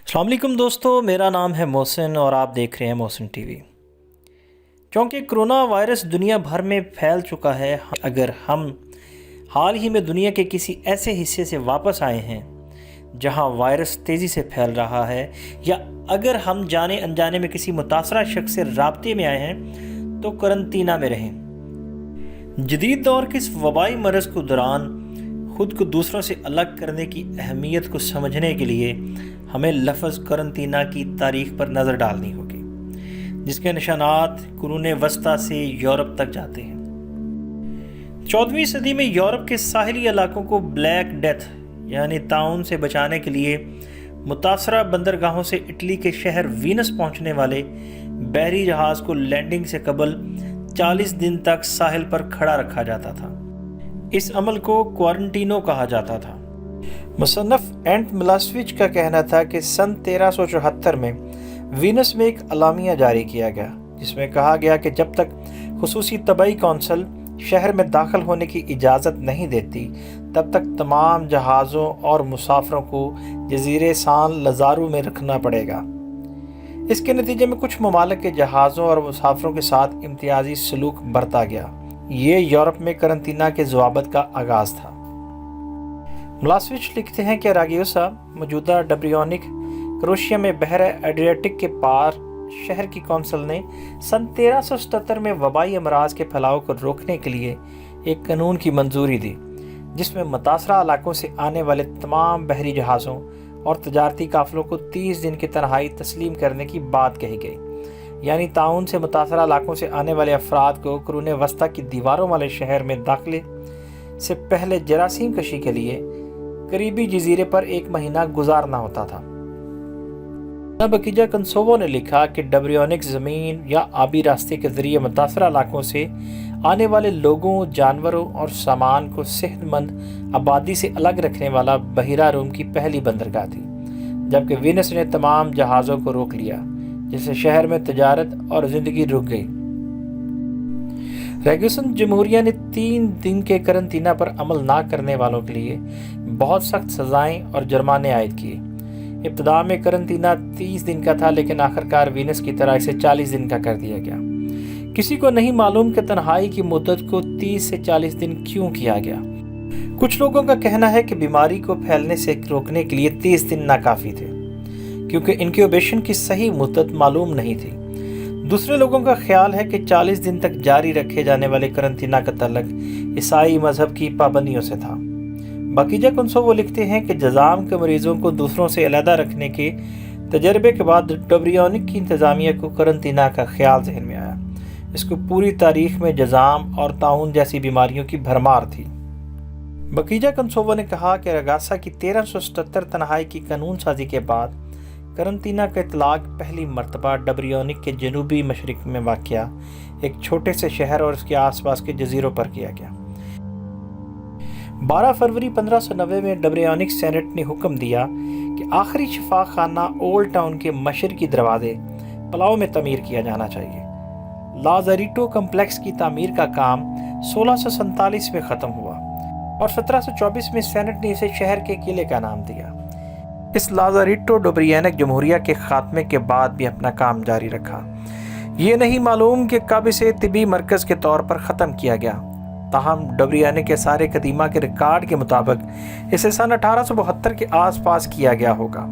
السلام علیکم دوستو، میرا نام ہے محسن اور آپ دیکھ رہے ہیں محسن ٹی وی۔ چونکہ کرونا وائرس دنیا بھر میں پھیل چکا ہے، اگر ہم حال ہی میں دنیا کے کسی ایسے حصے سے واپس آئے ہیں جہاں وائرس تیزی سے پھیل رہا ہے، یا اگر ہم جانے انجانے میں کسی متاثرہ شخص سے رابطے میں آئے ہیں تو قرنطینہ میں رہیں۔ جدید دور کے اس وبائی مرض کے دوران خود کو دوسروں سے الگ کرنے کی اہمیت کو سمجھنے کے لیے ہمیں لفظ قرنطینہ کی تاریخ پر نظر ڈالنی ہوگی، جس کے نشانات قرون وسطیٰ سے یورپ تک جاتے ہیں۔ 14ویں صدی میں یورپ کے ساحلی علاقوں کو بلیک ڈیتھ یعنی طاعون سے بچانے کے لیے متاثرہ بندرگاہوں سے اٹلی کے شہر وینس پہنچنے والے بحری جہاز کو لینڈنگ سے قبل 40 دن تک ساحل پر کھڑا رکھا جاتا تھا۔ اس عمل کو کوارنٹینو کہا جاتا تھا۔ مصنف اینٹ ملاسویچ کا کہنا تھا کہ سن 1374 میں وینس میں ایک اعلامیہ جاری کیا گیا، جس میں کہا گیا کہ جب تک خصوصی طبی کونسل شہر میں داخل ہونے کی اجازت نہیں دیتی، تب تک تمام جہازوں اور مسافروں کو جزیرے سان لازارو میں رکھنا پڑے گا۔ اس کے نتیجے میں کچھ ممالک کے جہازوں اور مسافروں کے ساتھ امتیازی سلوک برتا گیا۔ یہ یورپ میں قرنطینہ کے ضوابط کا آغاز تھا۔ ملاسویچ لکھتے ہیں کہ راگیوسا، موجودہ ڈبریونک، کروشیا میں بحر ایڈریاٹک کے پار شہر کی کونسل نے سن 1377 میں وبائی امراض کے پھیلاؤ کو روکنے کے لیے ایک قانون کی منظوری دی، جس میں متاثرہ علاقوں سے آنے والے تمام بحری جہازوں اور تجارتی قافلوں کو 30 دن کی تنہائی تسلیم کرنے کی بات کہی گئی۔ یعنی طاعون سے متاثرہ علاقوں سے آنے والے افراد کو قرون وسطیٰ کی دیواروں والے شہر میں داخلے سے پہلے جراثیم کشی کے لیے قریبی جزیرے پر 1 مہینہ گزارنا ہوتا تھا۔ بکیجا کنسوو نے لکھا کہ ڈبریونک زمین یا آبی راستے کے ذریعے متاثرہ علاقوں سے آنے والے لوگوں، جانوروں اور سامان کو صحت مند آبادی سے الگ رکھنے والا بحیرہ روم کی پہلی بندرگاہ تھی، جبکہ وینس نے تمام جہازوں کو روک لیا، جس سے شہر میں تجارت اور زندگی رک گئی۔ ریگوسن جمہوریہ نے 3 دن کے قرنطینہ پر عمل نہ کرنے والوں کے لیے بہت سخت سزائیں اور جرمانے عائد کیے۔ ابتدا میں قرنطینہ 30 دن کا تھا، لیکن آخرکار وینس کی طرح اسے 40 دن کا کر دیا گیا۔ کسی کو نہیں معلوم کہ تنہائی کی مدت کو 30 سے 40 دن کیوں کیا گیا۔ کچھ لوگوں کا کہنا ہے کہ بیماری کو پھیلنے سے روکنے کے لیے 30 دن ناکافی تھے، کیونکہ انکیوبیشن کی صحیح مدت معلوم نہیں تھی۔ دوسرے لوگوں کا خیال ہے کہ 40 دن تک جاری رکھے جانے والے قرنطینہ کا تعلق عیسائی مذہب کی پابندیوں سے تھا۔ بکیجا کنسوو لکھتے ہیں کہ جذام کے مریضوں کو دوسروں سے علیحدہ رکھنے کے تجربے کے بعد ڈبریونک کی انتظامیہ کو قرنطینہ کا خیال ذہن میں آیا۔ اس کو پوری تاریخ میں جذام اور طاعون جیسی بیماریوں کی بھرمار تھی۔ بکیجا کنسوو نے کہا کہ رگاسا کی 1377 تنہائی کی قانون سازی کے بعد قرنطینہ کا اطلاق پہلی مرتبہ ڈبریونک کے جنوبی مشرق میں واقع ایک چھوٹے سے شہر اور اس کے آس پاس کے جزیروں پر کیا گیا۔ 12 فروری 1590 میں ڈبریونک سینٹ نے حکم دیا کہ آخری شفا خانہ اولڈ ٹاؤن کے مشرقی دروازے پلاؤ میں تعمیر کیا جانا چاہیے۔ لازاریٹو کمپلیکس کی تعمیر کا کام 1647 میں ختم ہوا اور 1724 میں سینٹ نے اسے شہر کے قلعے کا نام دیا۔ اس لازاریٹو ڈبریونک جمہوریہ کے خاتمے کے بعد بھی اپنا کام جاری رکھا۔ یہ نہیں معلوم کہ کب اسے طبی مرکز کے طور پر ختم کیا گیا، تاہم ڈبریونک کے سارے قدیمہ کے ریکارڈ کے مطابق اسے سن 1872 کے آس پاس کیا گیا ہوگا۔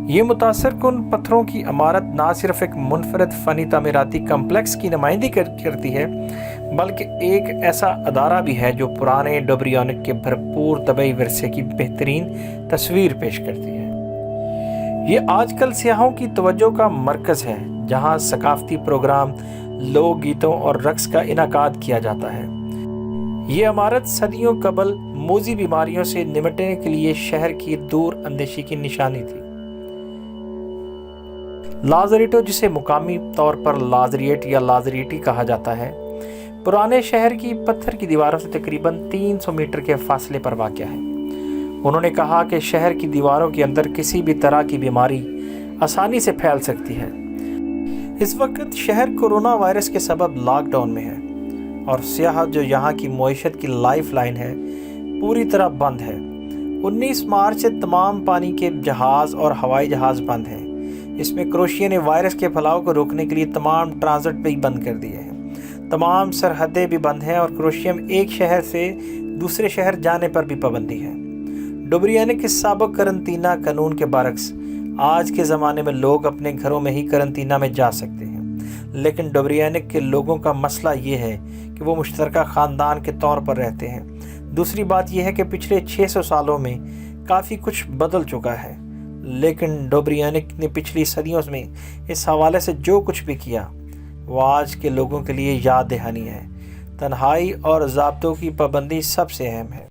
یہ متاثر کن پتھروں کی عمارت نہ صرف ایک منفرد فنی تعمیراتی کمپلیکس کی نمائندگی کرتی ہے، بلکہ ایک ایسا ادارہ بھی ہے جو پرانے ڈبریونک کے بھرپور طبعی ورثے کی بہترین تصویر پیش کرتی ہے۔ یہ آج کل سیاحوں کی توجہ کا مرکز ہے، جہاں ثقافتی پروگرام، لوک گیتوں اور رقص کا انعقاد کیا جاتا ہے۔ یہ عمارت صدیوں قبل موذی بیماریوں سے نمٹنے کے لیے شہر کی دور اندیشی کی نشانی تھی۔ لازاریٹو، جسے مقامی طور پر لازریٹ یا لازریٹی کہا جاتا ہے، پرانے شہر کی پتھر کی دیواروں سے تقریباً 300 میٹر کے فاصلے پر واقع ہے۔ انہوں نے کہا کہ شہر کی دیواروں کے اندر کسی بھی طرح کی بیماری آسانی سے پھیل سکتی ہے۔ اس وقت شہر کورونا وائرس کے سبب لاک ڈاؤن میں ہے اور سیاحت، جو یہاں کی معیشت کی لائف لائن ہے، پوری طرح بند ہے۔ 19 مارچ سے تمام پانی کے جہاز اور ہوائی جہاز بند ہیں۔ اس میں کروشیا نے وائرس کے پھیلاؤ کو روکنے کے لیے تمام ٹرانزٹ بھی بند کر دیے ہیں۔ تمام سرحدیں بھی بند ہیں اور کروشیا میں ایک شہر سے دوسرے شہر جانے پر بھی پابندی ہے۔ ڈوبریانک کے سابق قرنطینہ قانون کے برعکس آج کے زمانے میں لوگ اپنے گھروں میں ہی قرنطینہ میں جا سکتے ہیں، لیکن ڈوبریانک کے لوگوں کا مسئلہ یہ ہے کہ وہ مشترکہ خاندان کے طور پر رہتے ہیں۔ دوسری بات یہ ہے کہ پچھلے 600 سالوں میں کافی کچھ بدل چکا ہے، لیکن ڈوبریانک نے پچھلی صدیوں میں اس حوالے سے جو کچھ بھی کیا وہ آج کے لوگوں کے لیے یاد دہانی ہے۔ تنہائی اور ضابطوں کی پابندی سب سے اہم ہے۔